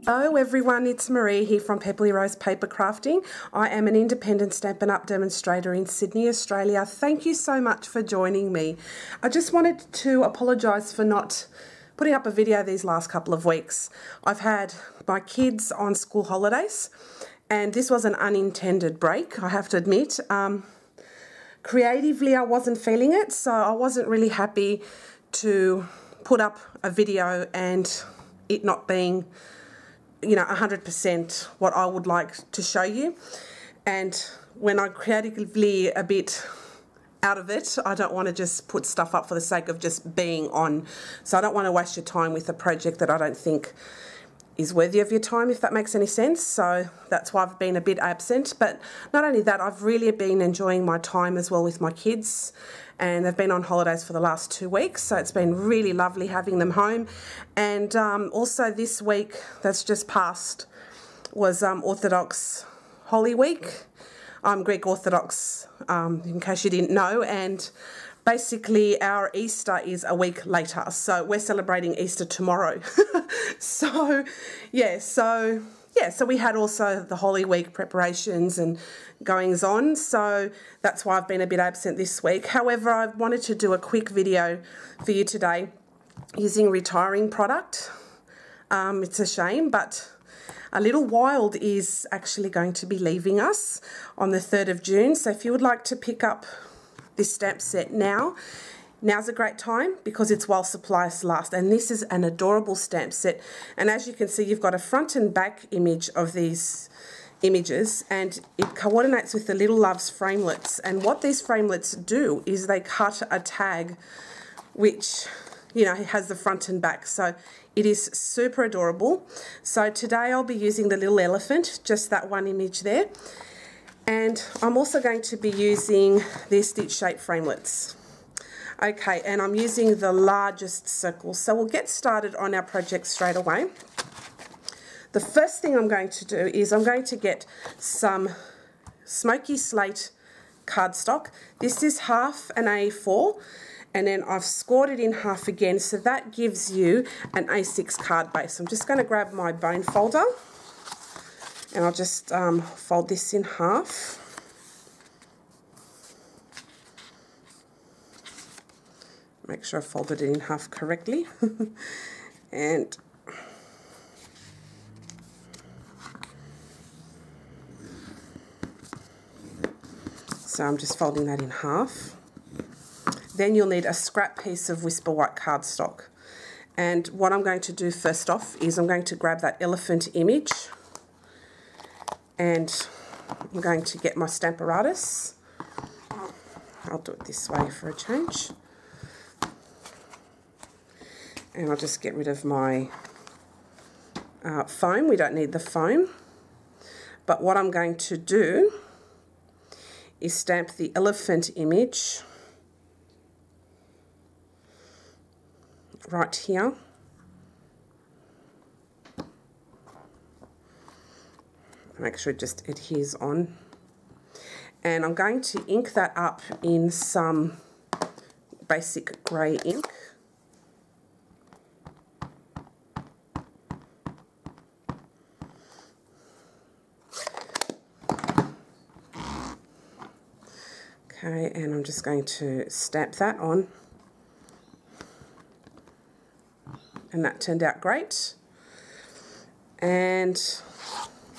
Hello everyone, it's Marie here from Pepperly Rose Paper Crafting. I am an independent Stampin' Up demonstrator in Sydney, Australia. Thank you so much for joining me. I just wanted to apologise for not putting up a video these last couple of weeks. I've had my kids on school holidays and this was an unintended break, I have to admit. Creatively I wasn't feeling it, so I wasn't really happy to put up a video and it not being 100% what I would like to show you. And when I'm creatively a bit out of it, I don't want to just put stuff up for the sake of just being on. So I don't want to waste your time with a project that I don't think is worthy of your time, if that makes any sense. So that's why I've been a bit absent. But not only that, I've really been enjoying my time as well with my kids, and they've been on holidays for the last 2 weeks, so it's been really lovely having them home. And also this week that's just passed was Orthodox Holy Week. I'm Greek Orthodox, in case you didn't know, and basically our Easter is a week later, so we're celebrating Easter tomorrow. So we had also the Holy Week preparations and goings on, so that's why I've been a bit absent this week. However, I wanted to do a quick video for you today using retiring product. It's a shame, but A Little Wild is actually going to be leaving us on the 3rd of June, so if you would like to pick up this stamp set now's a great time because it's while supplies last. And this is an adorable stamp set, and as you can see, you've got a front and back image of these images, and it coordinates with the Little Loves framelits. And what these framelits do is they cut a tag which has the front and back, so it is super adorable. So today I'll be using the little elephant, just that one image there, and I'm also going to be using these stitch shape framelits. Okay, and I'm using the largest circle. So we'll get started on our project straight away. The first thing I'm going to do is I'm going to get some smoky slate cardstock. This is half an A4, and then I've scored it in half again, so that gives you an A6 card base. I'm just going to grab my bone folder, and I'll just fold this in half. Make sure I folded it in half correctly. And so I'm just folding that in half. Then you'll need a scrap piece of Whisper White cardstock. And what I'm going to do first off is I'm going to grab that elephant image, and I'm going to get my Stamparatus. I'll do it this way for a change. And I'll just get rid of my foam. We don't need the foam. But what I'm going to do is stamp the elephant image right here. Make sure it just adheres on. And I'm going to ink that up in some basic grey ink. Okay, and I'm just going to stamp that on, and that turned out great. And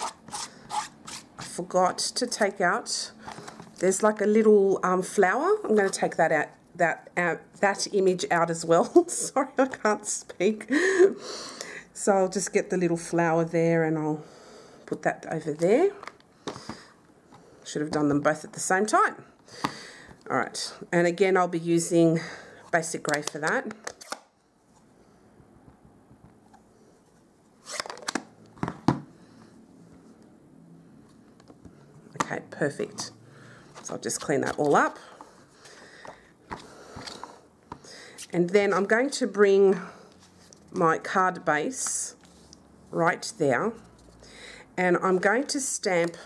I forgot to take out, there's like a little flower. I'm going to take that out, that image out as well. Sorry, I can't speak. So I'll just get the little flower there, and I'll put that over there. Should have done them both at the same time. Alright, and again I'll be using basic grey for that. Okay, perfect. So I'll just clean that all up. And then I'm going to bring my card base right there, and I'm going to stamp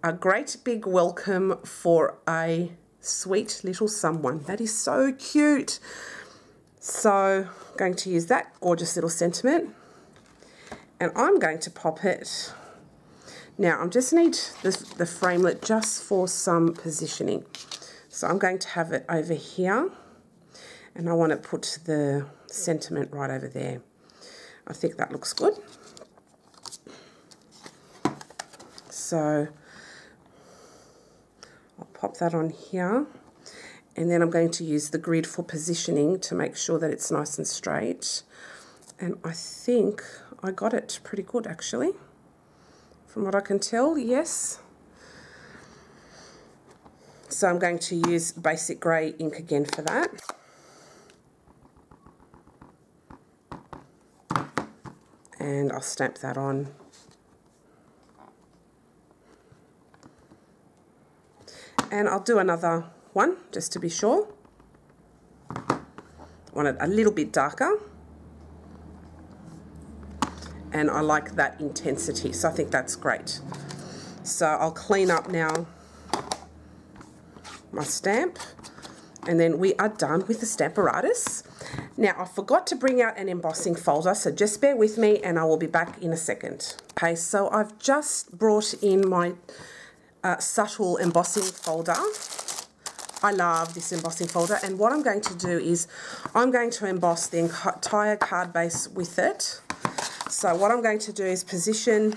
a great big welcome for a sweet little someone. That is so cute. So I'm going to use that gorgeous little sentiment, And I'm going to pop it. Now, I just need the framelit just for some positioning. So I'm going to have it over here. And I want to put the sentiment right over there. I think that looks good. So I'll pop that on here. And then I'm going to use the grid for positioning to make sure that it's nice and straight. And I think I got it pretty good, actually. From what I can tell, yes. So I'm going to use basic grey ink again for that. And I'll stamp that on. And I'll do another one, just to be sure. I want it a little bit darker. And I like that intensity, so I think that's great. So I'll clean up now my stamp, and then we are done with the Stamparatus. Now, I forgot to bring out an embossing folder, so just bear with me and I will be back in a second. Okay, so I've just brought in my subtle embossing folder. I love this embossing folder, and what I'm going to do is I'm going to emboss the entire card base with it. So what I'm going to do is position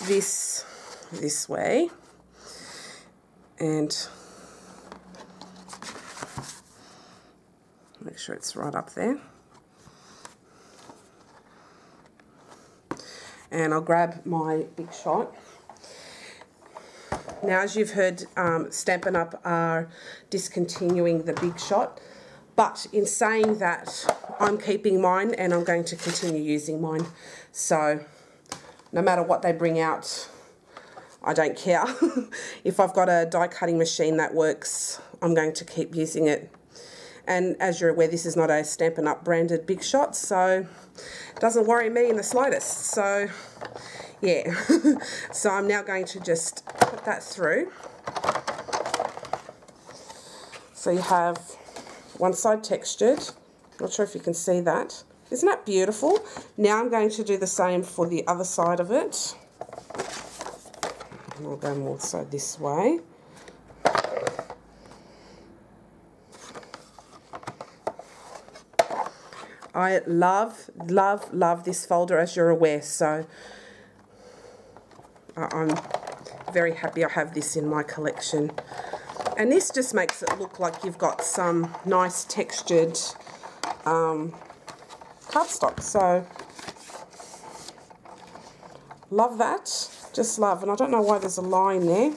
this way, and make sure it's right up there. And I'll grab my Big Shot. Now, as you've heard, Stampin' Up are discontinuing the Big Shot, but in saying that, I'm keeping mine and I'm going to continue using mine. So no matter what they bring out, I don't care. If I've got a die cutting machine that works, I'm going to keep using it. And as you're aware, this is not a Stampin' Up branded Big Shot, so it doesn't worry me in the slightest. So yeah, so I'm now going to just put that through. So you have one side textured. Not sure if you can see that. Isn't that beautiful? Now I'm going to do the same for the other side of it. And I'll go more so this way. I love, love, love this folder, as you're aware, so I'm very happy I have this in my collection. And this just makes it look like you've got some nice textured cardstock. So love that, just love. And I don't know why there's a line there.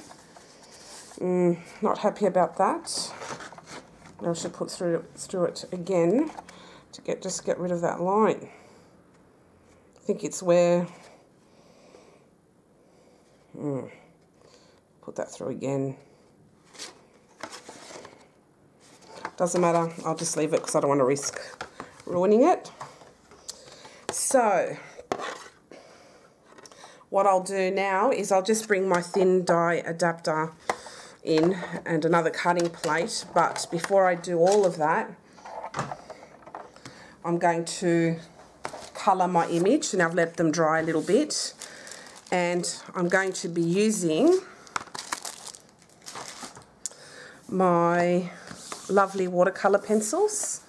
Not happy about that. I should put through it again to just get rid of that line. I think it's where put that through again. Doesn't matter, I'll just leave it because I don't want to risk ruining it. So what I'll do now is I'll just bring my thin die adapter in and another cutting plate, but before I do all of that, I'm going to colour my image, and I've let them dry a little bit, and I'm going to be using my lovely watercolour pencils.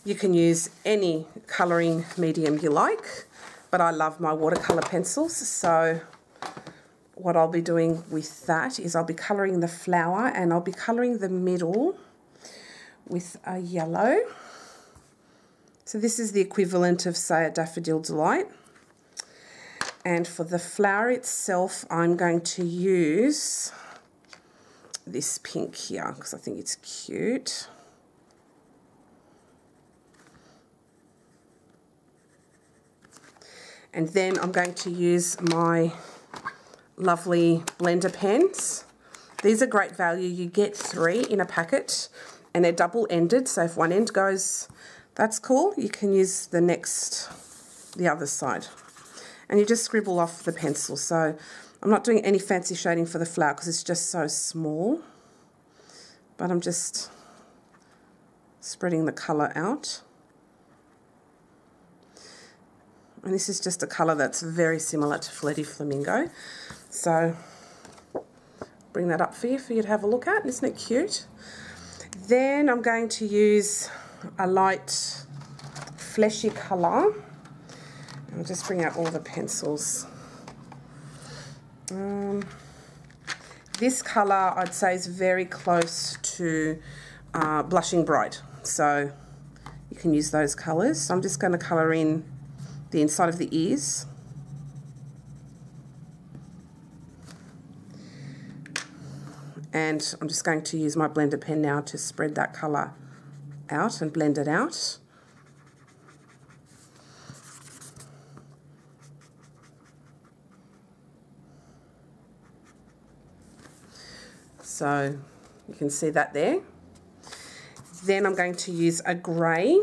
You can use any colouring medium you like, but I love my watercolour pencils. So what I'll be doing with that is I'll be colouring the flower, and I'll be colouring the middle with a yellow. So this is the equivalent of, say, a Daffodil Delight. And for the flower itself, I'm going to use this pink here because I think it's cute. And then I'm going to use my lovely blender pens. These are great value. You get 3 in a packet and they're double-ended, so if one end goes, that's cool. You can use the other side. And you just scribble off the pencil. So I'm not doing any fancy shading for the flower because it's just so small. But I'm just spreading the colour out. And this is just a colour that's very similar to Flirty Flamingo. So bring that up for you to have a look at. Isn't it cute? Then I'm going to use a light fleshy colour. I'll just bring out all the pencils. This colour I'd say is very close to Blushing Bright, so you can use those colours. So I'm just going to colour in the inside of the ears. And I'm just going to use my blender pen now to spread that colour out and blend it out. So you can see that there. Then I'm going to use a grey.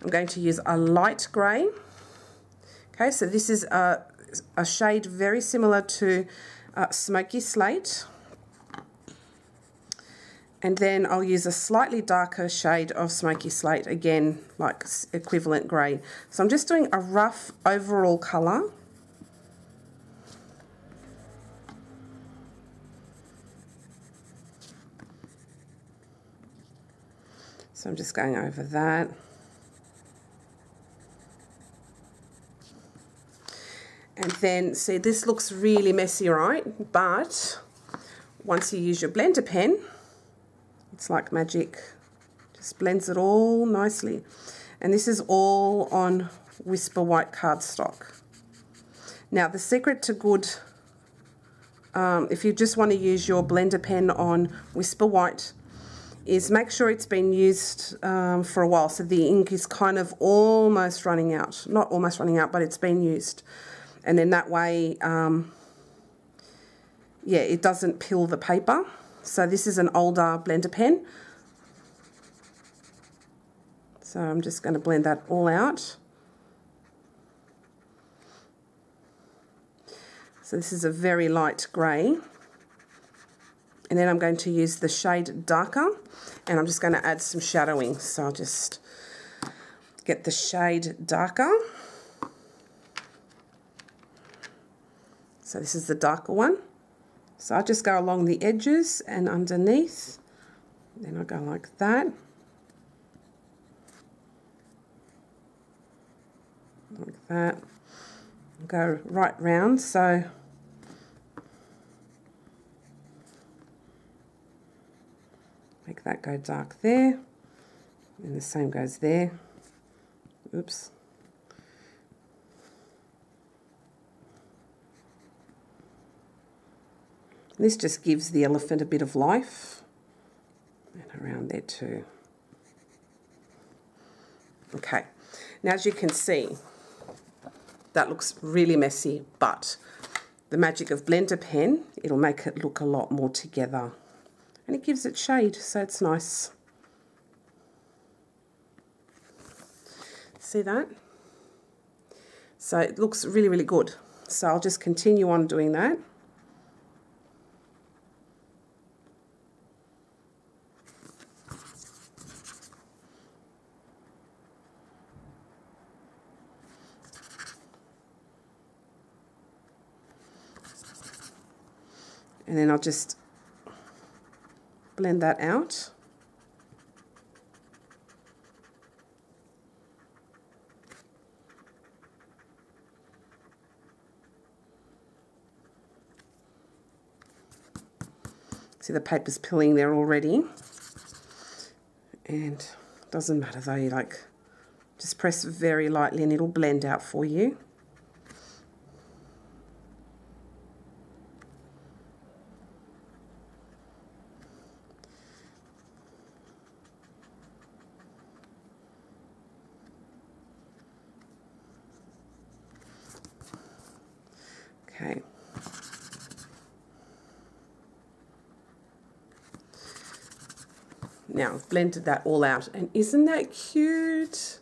I'm going to use a light grey. Okay, so this is a shade very similar to Smoky Slate. And then I'll use a slightly darker shade of Smoky Slate, again, like equivalent grey. So I'm just doing a rough overall colour. So I'm just going over that. And then, see, this looks really messy, right? But once you use your blender pen, it's like magic. Just blends it all nicely. And this is all on Whisper White cardstock. Now, the secret to good, if you just want to use your blender pen on Whisper White, is make sure it's been used for a while. So the ink is kind of almost running out. Not almost running out, but it's been used. And then that way, yeah, it doesn't pill the paper. So this is an older blender pen. So I'm just going to blend that all out. So this is a very light grey. And then I'm going to use the shade darker, and I'm just going to add some shadowing. So I'll just get the shade darker. So this is the darker one. So I just go along the edges and underneath. Then I go like that. Like that. Go right round. So make that go dark there. And the same goes there. Oops. This just gives the elephant a bit of life, and around there too. Okay, now as you can see, that looks really messy, but the magic of blender pen, it'll make it look a lot more together, and it gives it shade, so it's nice. See that? So it looks really, really good. So I'll just continue on doing that. And then I'll just blend that out. See, the paper's pilling there already. And it doesn't matter though, you like just press very lightly and it'll blend out for you. Okay. Now I've blended that all out, and isn't that cute?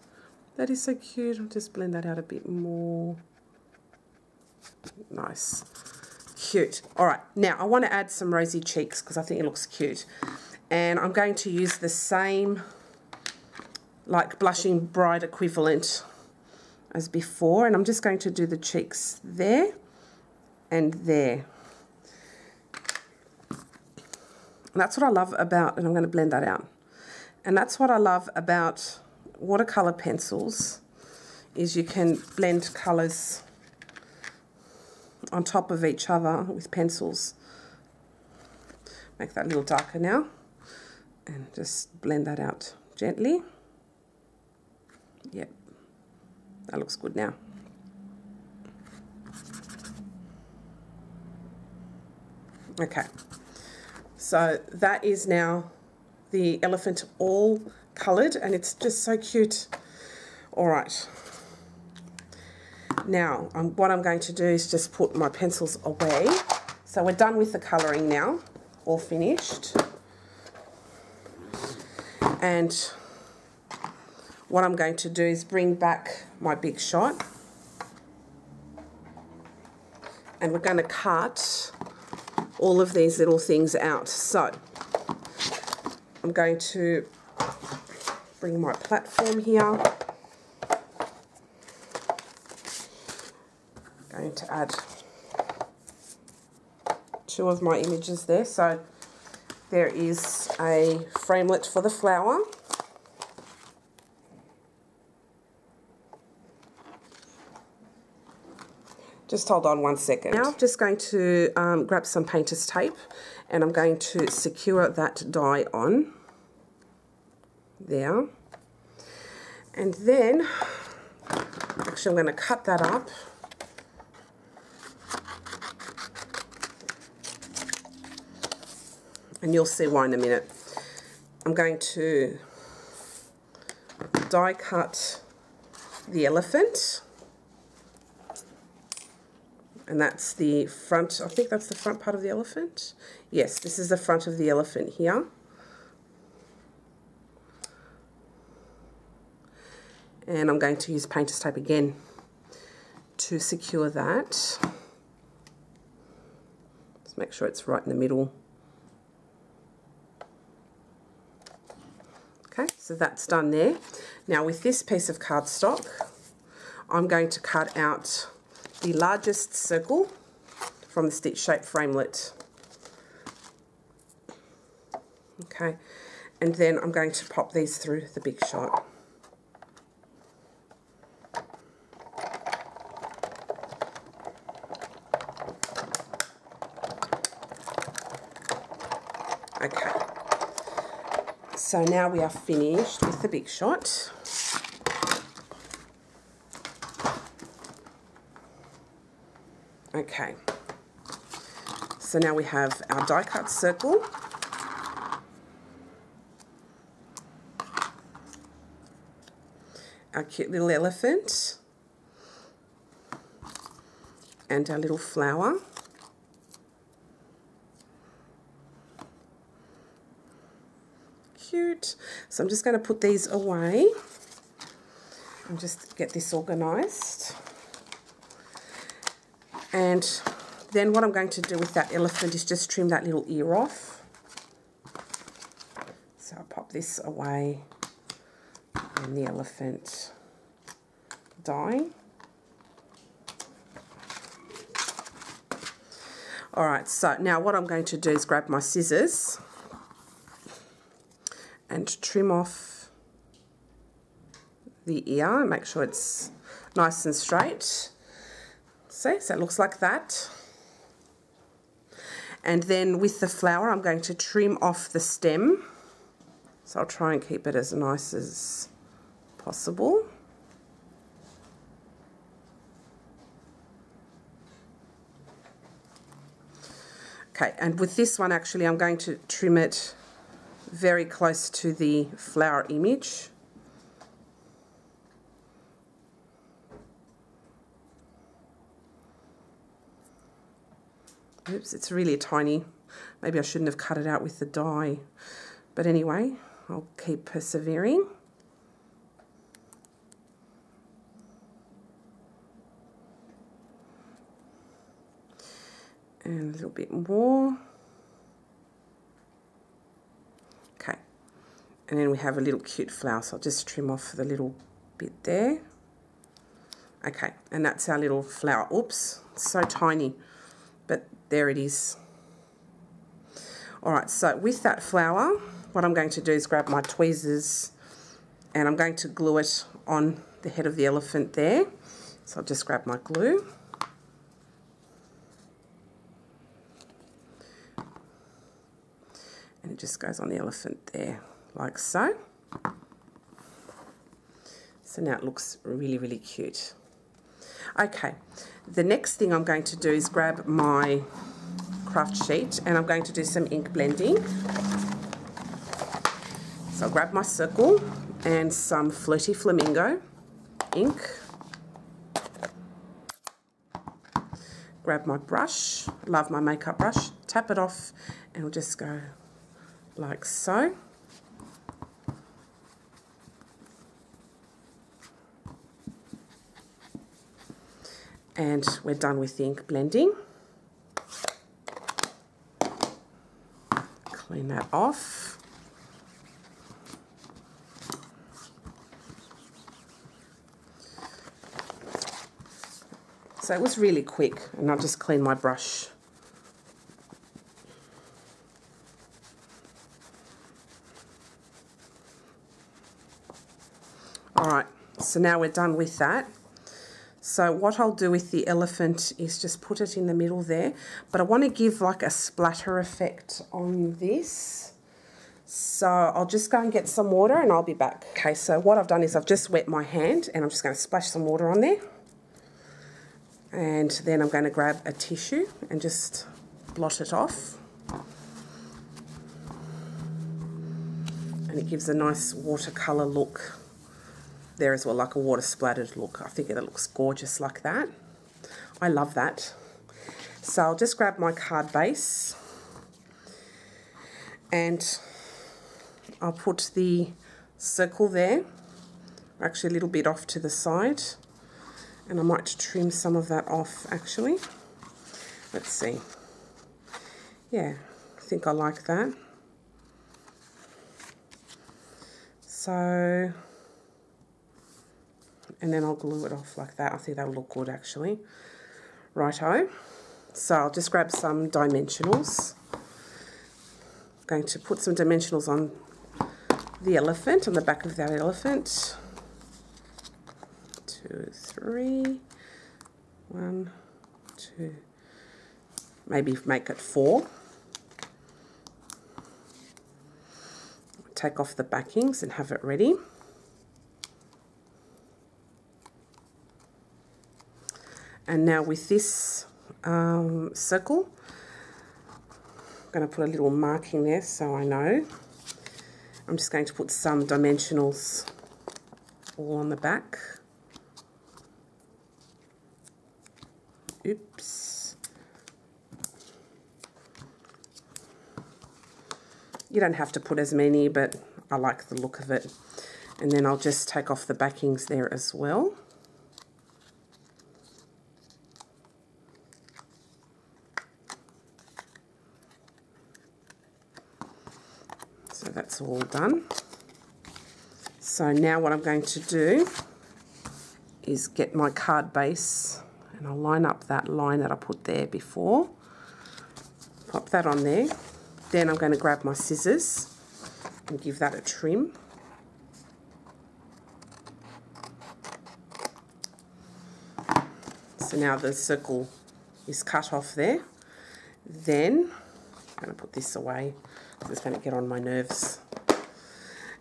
That is so cute. I'll just blend that out a bit more. Nice. Cute. All right, now I want to add some rosy cheeks because I think it looks cute. And I'm going to use the same, like Blushing Bright equivalent as before, and I'm just going to do the cheeks there and there. And that's what I love about, and I'm going to blend that out. And that's what I love about watercolor pencils, is you can blend colors on top of each other with pencils. Make that a little darker now, and just blend that out gently. Yep, that looks good now. Okay, so that is now the elephant all coloured, and it's just so cute. All right, now what I'm going to do is just put my pencils away. So we're done with the colouring now, all finished. And what I'm going to do is bring back my big shot, and we're going to cut all of these little things out. So I'm going to bring my platform here. Going to add 2 of my images there. So there is a framelit for the flower. Just hold on 1 second. Now I'm just going to grab some painter's tape, and I'm going to secure that die on there. And then, actually I'm going to cut that up. And you'll see why in a minute. I'm going to die cut the elephant. And that's the front, I think that's the front part of the elephant. Yes, this is the front of the elephant here. And I'm going to use painter's tape again to secure that. Just make sure it's right in the middle. Okay, so that's done there. Now with this piece of cardstock, I'm going to cut out the largest circle from the stitch shape framelit. Okay, and then I'm going to pop these through the big shot. Okay, so now we are finished with the big shot. Okay, so now we have our die cut circle. Our cute little elephant. And our little flower. Cute. So I'm just going to put these away and just get this organised. And then what I'm going to do with that elephant is just trim that little ear off. So I'll pop this away, and the elephant die. Alright, so now what I'm going to do is grab my scissors and trim off the ear and make sure it's nice and straight. See, so it looks like that. And then with the flower, I'm going to trim off the stem. So I'll try and keep it as nice as possible. Okay, and with this one actually I'm going to trim it very close to the flower image. Oops, it's really tiny. Maybe I shouldn't have cut it out with the die. But anyway, I'll keep persevering. And a little bit more. Okay. And then we have a little cute flower, so I'll just trim off the little bit there. Okay, and that's our little flower. Oops, it's so tiny, but there it is. All right, so with that flower, what I'm going to do is grab my tweezers and I'm going to glue it on the head of the elephant there. So I'll just grab my glue. And it just goes on the elephant there, like so. So now it looks really, really cute. Okay, the next thing I'm going to do is grab my craft sheet and I'm going to do some ink blending. So I'll grab my circle and some Flirty Flamingo ink. Grab my brush, love my makeup brush, tap it off and we'll just go like so. And we're done with the ink blending. Clean that off. So it was really quick, and I'll just clean my brush. Alright, so now we're done with that. So what I'll do with the elephant is just put it in the middle there, but I want to give like a splatter effect on this. So I'll just go and get some water and I'll be back. Okay, so what I've done is I've just wet my hand and I'm just going to splash some water on there. And then I'm going to grab a tissue and just blot it off. And it gives a nice watercolour look there as well, like a water splattered look. I think it looks gorgeous like that. I love that. So I'll just grab my card base and I'll put the circle there, actually a little bit off to the side, and I might trim some of that off actually. Let's see. Yeah, I think I like that. So, and then I'll glue it off like that. I think that'll look good actually. Righto. So I'll just grab some dimensionals. I'm going to put some dimensionals on the elephant, on the back of that elephant. 2, 3, 1, 2, maybe make it 4. Take off the backings and have it ready. And now with this circle, I'm going to put a little marking there so I know. I'm just going to put some dimensionals all on the back. Oops. You don't have to put as many, but I like the look of it. And then I'll just take off the backings there as well. So that's all done. So now what I'm going to do is get my card base and I'll line up that line that I put there before. Pop that on there. Then I'm going to grab my scissors and give that a trim. So now the circle is cut off there. Then I'm going to put this away. It's going to get on my nerves.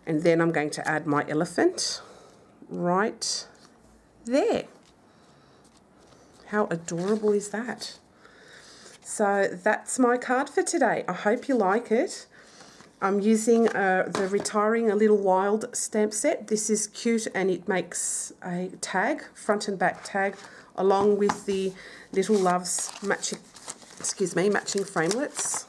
And then I'm going to add my elephant right there. How adorable is that? So that's my card for today. I hope you like it. I'm using the Retiring a Little Wild stamp set. This is cute and it makes a tag, front and back tag, along with the Little Loves matching framelets.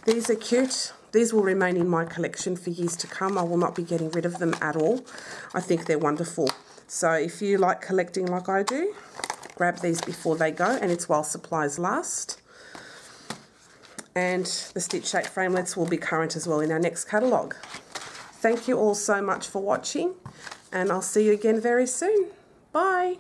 These are cute. These will remain in my collection for years to come. I will not be getting rid of them at all. I think they're wonderful. So if you like collecting like I do, grab these before they go, and it's while supplies last. And the stitch shape framelits will be current as well in our next catalogue. Thank you all so much for watching, and I'll see you again very soon. Bye.